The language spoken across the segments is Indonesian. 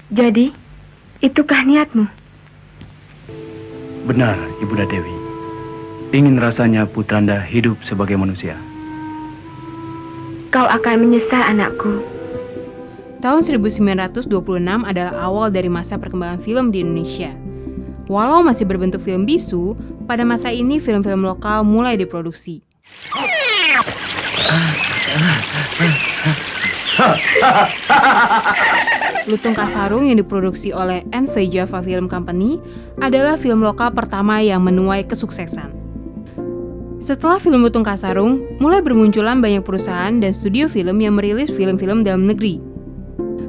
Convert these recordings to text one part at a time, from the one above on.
Jadi, itukah niatmu? Benar, Ibunda Dewi. Ingin rasanya Putranda hidup sebagai manusia. Kau akan menyesal, anakku. Tahun 1926 adalah awal dari masa perkembangan film di Indonesia. Walau masih berbentuk film bisu, pada masa ini film-film lokal mulai diproduksi. Lutung Kasarung yang diproduksi oleh NV Java Film Company adalah film lokal pertama yang menuai kesuksesan. Setelah film Lutung Kasarung, mulai bermunculan banyak perusahaan dan studio film yang merilis film-film dalam negeri.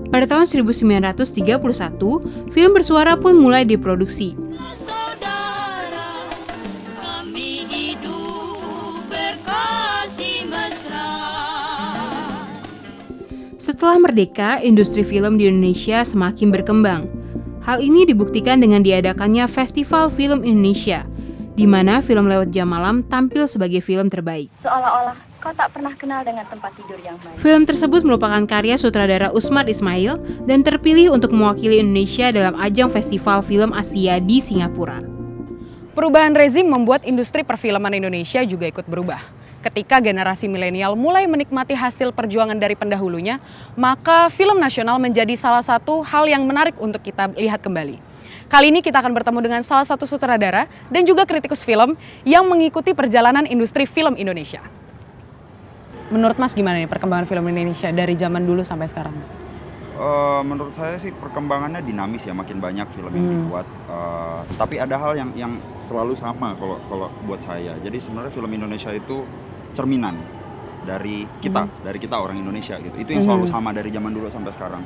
Pada tahun 1931, film bersuara pun mulai diproduksi. Setelah merdeka, industri film di Indonesia semakin berkembang. Hal ini dibuktikan dengan diadakannya Festival Film Indonesia, di mana film lewat jam malam tampil sebagai film terbaik. Seolah-olah kau tak pernah kenal dengan tempat tidur yang baik. Film tersebut merupakan karya sutradara Usmar Ismail dan terpilih untuk mewakili Indonesia dalam ajang Festival Film Asia di Singapura. Perubahan rezim membuat industri perfilman Indonesia juga ikut berubah. Ketika generasi milenial mulai menikmati hasil perjuangan dari pendahulunya, maka film nasional menjadi salah satu hal yang menarik untuk kita lihat kembali. Kali ini kita akan bertemu dengan salah satu sutradara dan juga kritikus film yang mengikuti perjalanan industri film Indonesia. Menurut Mas gimana nih perkembangan film Indonesia dari zaman dulu sampai sekarang? Menurut saya sih perkembangannya dinamis ya, makin banyak film yang dibuat. Tapi ada hal yang selalu sama kalau buat saya. Jadi sebenarnya film Indonesia itu cerminan dari kita orang Indonesia gitu. Itu yang selalu sama dari zaman dulu sampai sekarang.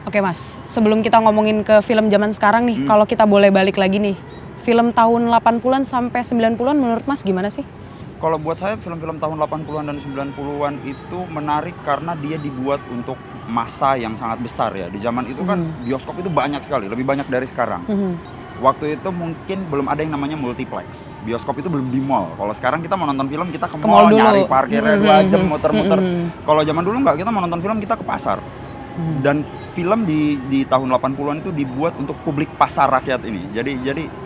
Oke Mas, sebelum kita ngomongin ke film zaman sekarang nih, kalau kita boleh balik lagi nih, film tahun 80-an sampai 90-an menurut Mas gimana sih? Kalau buat saya film-film tahun 80-an dan 90-an itu menarik karena dia dibuat untuk masa yang sangat besar ya. Di zaman itu kan bioskop itu banyak sekali, lebih banyak dari sekarang. Waktu itu mungkin belum ada yang namanya multiplex. Bioskop itu belum di mall. Kalau sekarang kita mau nonton film, kita ke mall nyari parkirnya 2 jam muter-muter. Kalau zaman dulu nggak, kita mau nonton film kita ke pasar. Dan film di tahun 80-an itu dibuat untuk publik pasar rakyat ini. Jadi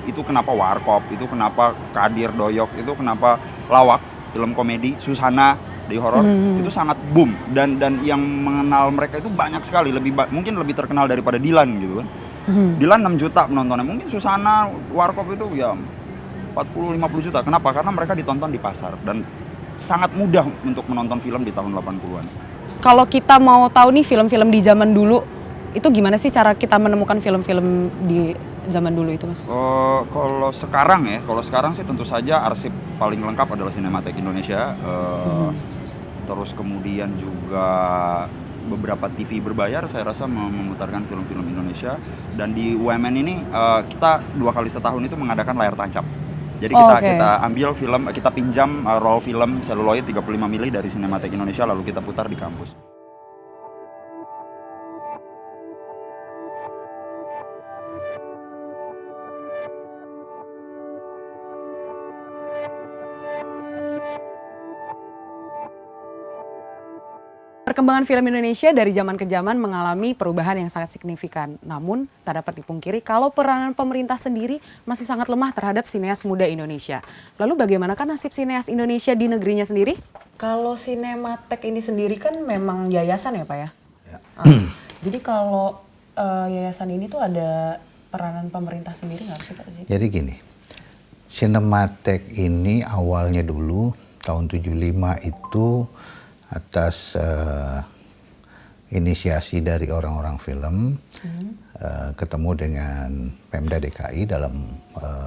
itu kenapa Warkop, itu kenapa Kadir Doyok, itu kenapa Lawak, film komedi, Susana di horor itu sangat boom dan yang mengenal mereka itu banyak sekali, mungkin lebih terkenal daripada Dilan gitu kan. Dilan 6 juta penontonnya, mungkin Susana, Warkop itu ya 40-50 juta. Kenapa? Karena mereka ditonton di pasar dan sangat mudah untuk menonton film di tahun 80-an. Kalau kita mau tahu nih film-film di zaman dulu, itu gimana sih cara kita menemukan film-film di zaman dulu itu, Mas? Kalau sekarang sih tentu saja arsip paling lengkap adalah Cinematheque Indonesia. Terus kemudian juga beberapa TV berbayar saya rasa memutarkan film-film Indonesia. Dan di UMN ini kita 2 kali setahun itu mengadakan layar tancap. Jadi kita ambil film, kita pinjam roll film seluloid 35 mili dari Cinematheque Indonesia lalu kita putar di kampus. Perkembangan film Indonesia dari zaman ke zaman mengalami perubahan yang sangat signifikan. Namun, tak dapat dipungkiri kalau peranan pemerintah sendiri masih sangat lemah terhadap sineas muda Indonesia. Lalu bagaimanakah nasib sineas Indonesia di negerinya sendiri? Kalau Cinematheque ini sendiri kan memang yayasan ya Pak ya? Jadi kalau yayasan ini tuh ada peranan pemerintah sendiri nggak sih Pak? Jadi gini, Cinematheque ini awalnya dulu tahun 75 itu atas inisiasi dari orang-orang film ketemu dengan Pemda DKI dalam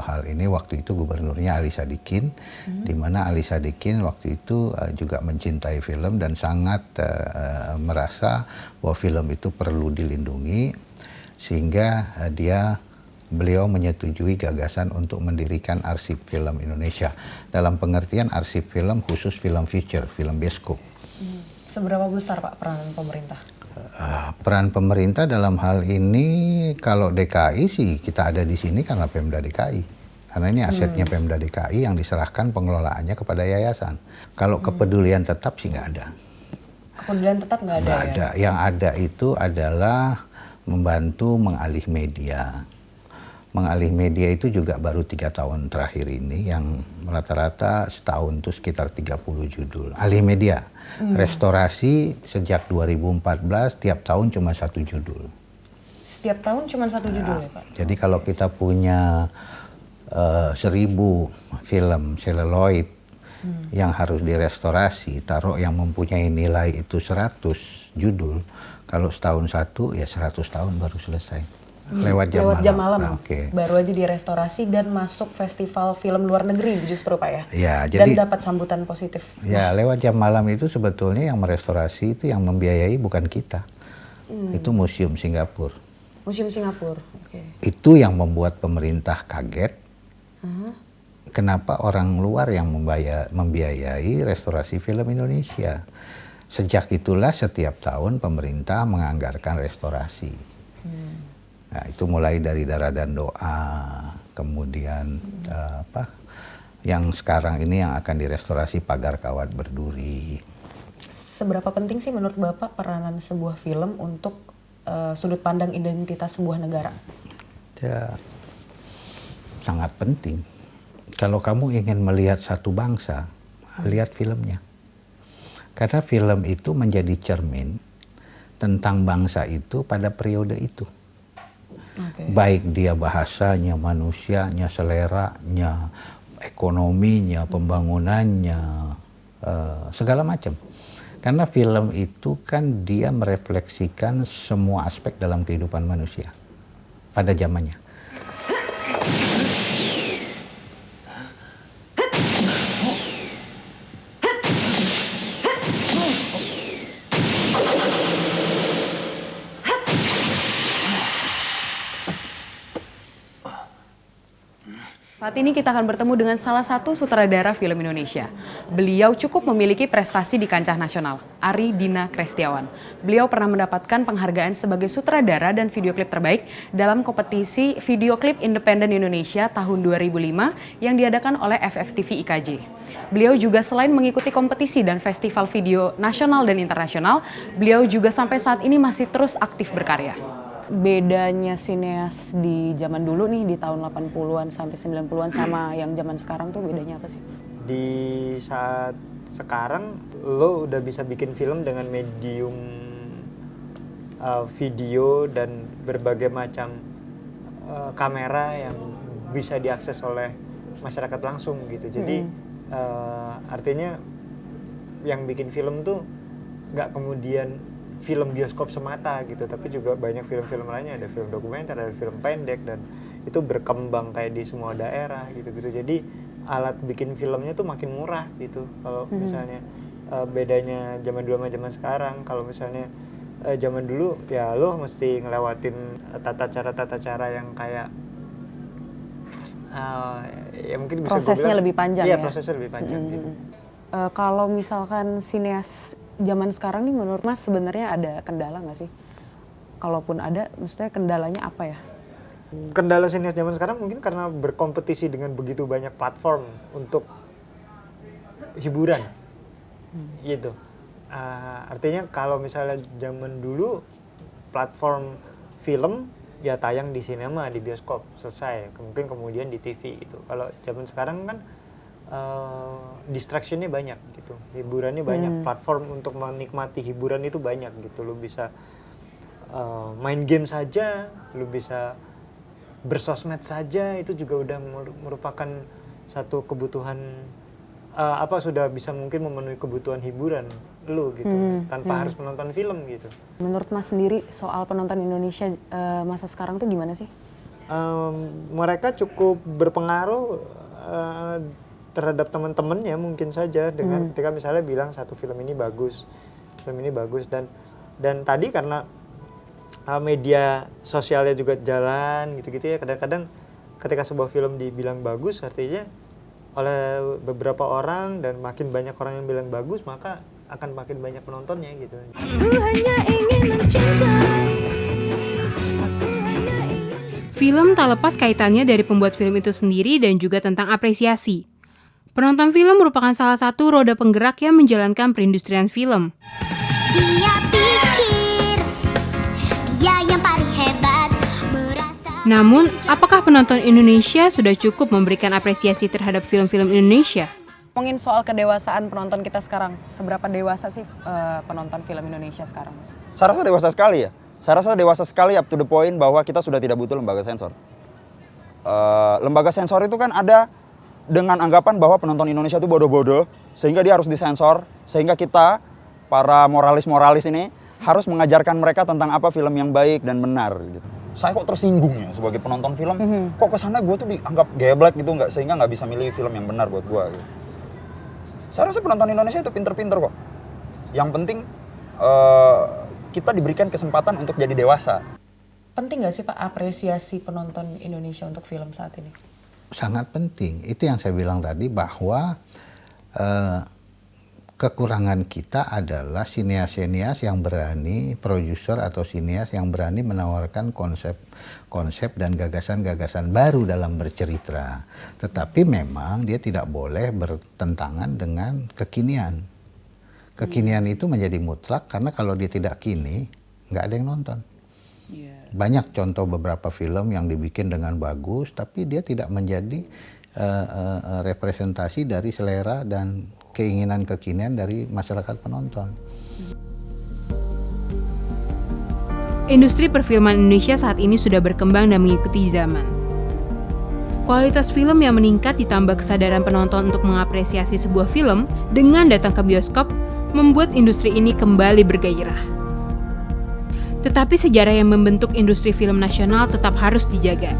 hal ini. Waktu itu gubernurnya Ali Sadikin, di mana Ali Sadikin waktu itu juga mencintai film dan sangat merasa bahwa film itu perlu dilindungi, sehingga beliau menyetujui gagasan untuk mendirikan arsip film Indonesia. Dalam pengertian arsip film khusus film feature, film bioskop. Seberapa besar Pak peranan pemerintah? Peran pemerintah dalam hal ini, kalau DKI sih kita ada di sini karena Pemda DKI. Karena ini asetnya Pemda DKI yang diserahkan pengelolaannya kepada yayasan. Kalau kepedulian tetap sih nggak ada. Kepedulian tetap nggak ada Nggak ada. Yang ada itu adalah membantu mengalih media. Mengalih media itu juga baru 3 tahun terakhir ini, yang rata-rata setahun itu sekitar 30 judul. Alih media, restorasi sejak 2014 tiap tahun cuma 1 judul. Setiap tahun cuma 1 judul ya Pak? Jadi kalau kita punya 1000 film seluloid yang harus direstorasi, taruh yang mempunyai nilai itu 100 judul, kalau setahun satu ya 100 tahun baru selesai. Lewat jam malam. Okay. Baru aja direstorasi dan masuk festival film luar negeri justru Pak ya? Ya, jadi, dan dapat sambutan positif. Ya, lewat jam malam itu sebetulnya yang merestorasi itu yang membiayai bukan kita. Itu Museum Singapura. Museum Singapura. Okay. Itu yang membuat pemerintah kaget. Kenapa orang luar yang membiayai restorasi film Indonesia? Sejak itulah setiap tahun pemerintah menganggarkan restorasi. Nah, itu mulai dari Darah dan Doa, kemudian yang sekarang ini yang akan direstorasi Pagar Kawat Berduri. Seberapa penting sih menurut Bapak peranan sebuah film untuk sudut pandang identitas sebuah negara? Ya, sangat penting. Kalau kamu ingin melihat satu bangsa, lihat filmnya. Karena film itu menjadi cermin tentang bangsa itu pada periode itu. Okay. Baik dia bahasanya, manusianya, seleranya, ekonominya, pembangunannya, segala macam. Karena film itu kan dia merefleksikan semua aspek dalam kehidupan manusia pada zamannya. Saat ini kita akan bertemu dengan salah satu sutradara film Indonesia. Beliau cukup memiliki prestasi di kancah nasional, Ari Dina Krestiawan. Beliau pernah mendapatkan penghargaan sebagai sutradara dan video klip terbaik dalam kompetisi video klip independen Indonesia tahun 2005 yang diadakan oleh FFTV IKJ. Beliau juga selain mengikuti kompetisi dan festival video nasional dan internasional, beliau juga sampai saat ini masih terus aktif berkarya. Bedanya sineas di zaman dulu nih, di tahun 80-an sampai 90-an sama yang zaman sekarang tuh bedanya apa sih? Di saat sekarang lo udah bisa bikin film dengan medium video dan berbagai macam kamera yang bisa diakses oleh masyarakat langsung gitu. Jadi artinya yang bikin film tuh nggak kemudian film bioskop semata gitu, tapi juga banyak film-film lainnya, ada film dokumenter, ada film pendek, dan itu berkembang kayak di semua daerah gitu-gitu. Jadi alat bikin filmnya tuh makin murah gitu. Kalau misalnya bedanya zaman dulu sama zaman sekarang, kalau misalnya zaman dulu ya lo mesti ngelewatin tata cara yang kayak ya mungkin bisa prosesnya lebih panjang ya? Prosesnya lebih panjang gitu. Kalau misalkan sineas zaman sekarang nih menurut Mas sebenarnya ada kendala nggak sih? Kalaupun ada, maksudnya kendalanya apa ya? Kendala sineas zaman sekarang mungkin karena berkompetisi dengan begitu banyak platform untuk hiburan, gitu. Artinya kalau misalnya zaman dulu platform film ya tayang di sinema, di bioskop, selesai. Mungkin kemudian di TV gitu. Kalau zaman sekarang kan distractionnya banyak gitu, hiburannya banyak, platform untuk menikmati hiburan itu banyak gitu. Lu bisa main game saja, lu bisa bersosmed saja, itu juga udah merupakan satu kebutuhan sudah bisa mungkin memenuhi kebutuhan hiburan lu gitu, tanpa harus menonton film gitu. Menurut Mas sendiri soal penonton Indonesia masa sekarang tuh gimana sih? Mereka cukup berpengaruh terhadap teman-temannya mungkin saja dengan ketika misalnya bilang satu film ini bagus dan tadi karena media sosialnya juga jalan gitu-gitu ya, kadang-kadang ketika sebuah film dibilang bagus artinya oleh beberapa orang dan makin banyak orang yang bilang bagus maka akan makin banyak penontonnya gitu. Aku hanya ingin mencintai. Film tak lepas kaitannya dari pembuat film itu sendiri dan juga tentang apresiasi. Penonton film merupakan salah satu roda penggerak yang menjalankan perindustrian film. Dia pikir dia yang paling Namun, apakah penonton Indonesia sudah cukup memberikan apresiasi terhadap film-film Indonesia? Ngomongin soal kedewasaan penonton kita sekarang, seberapa dewasa sih penonton film Indonesia sekarang, Mas? Saya rasa dewasa sekali ya. Saya rasa dewasa sekali up to the point bahwa kita sudah tidak butuh lembaga sensor. Lembaga sensor itu kan ada dengan anggapan bahwa penonton Indonesia itu bodoh-bodoh, sehingga dia harus disensor, sehingga kita, para moralis-moralis ini, harus mengajarkan mereka tentang apa film yang baik dan benar. Gitu. Saya kok tersinggung ya sebagai penonton film, kok kesana gue tuh dianggap geblek gitu, sehingga nggak bisa milih film yang benar buat gue. Gitu. Saya rasa penonton Indonesia itu pinter-pinter kok. Yang penting kita diberikan kesempatan untuk jadi dewasa. Penting nggak sih Pak apresiasi penonton Indonesia untuk film saat ini? Sangat penting. Itu yang saya bilang tadi bahwa kekurangan kita adalah sinias-sinias yang berani, produser atau sinias yang berani menawarkan konsep dan gagasan-gagasan baru dalam bercerita. Tetapi memang dia tidak boleh bertentangan dengan kekinian. Kekinian itu menjadi mutlak karena kalau dia tidak kini, nggak ada yang nonton. Banyak contoh beberapa film yang dibikin dengan bagus, tapi dia tidak menjadi representasi dari selera dan keinginan kekinian dari masyarakat penonton. Industri perfilman Indonesia saat ini sudah berkembang dan mengikuti zaman. Kualitas film yang meningkat ditambah kesadaran penonton untuk mengapresiasi sebuah film dengan datang ke bioskop membuat industri ini kembali bergairah. Tetapi sejarah yang membentuk industri film nasional tetap harus dijaga.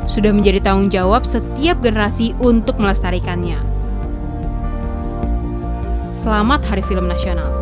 Sudah menjadi tanggung jawab setiap generasi untuk melestarikannya. Selamat Hari Film Nasional.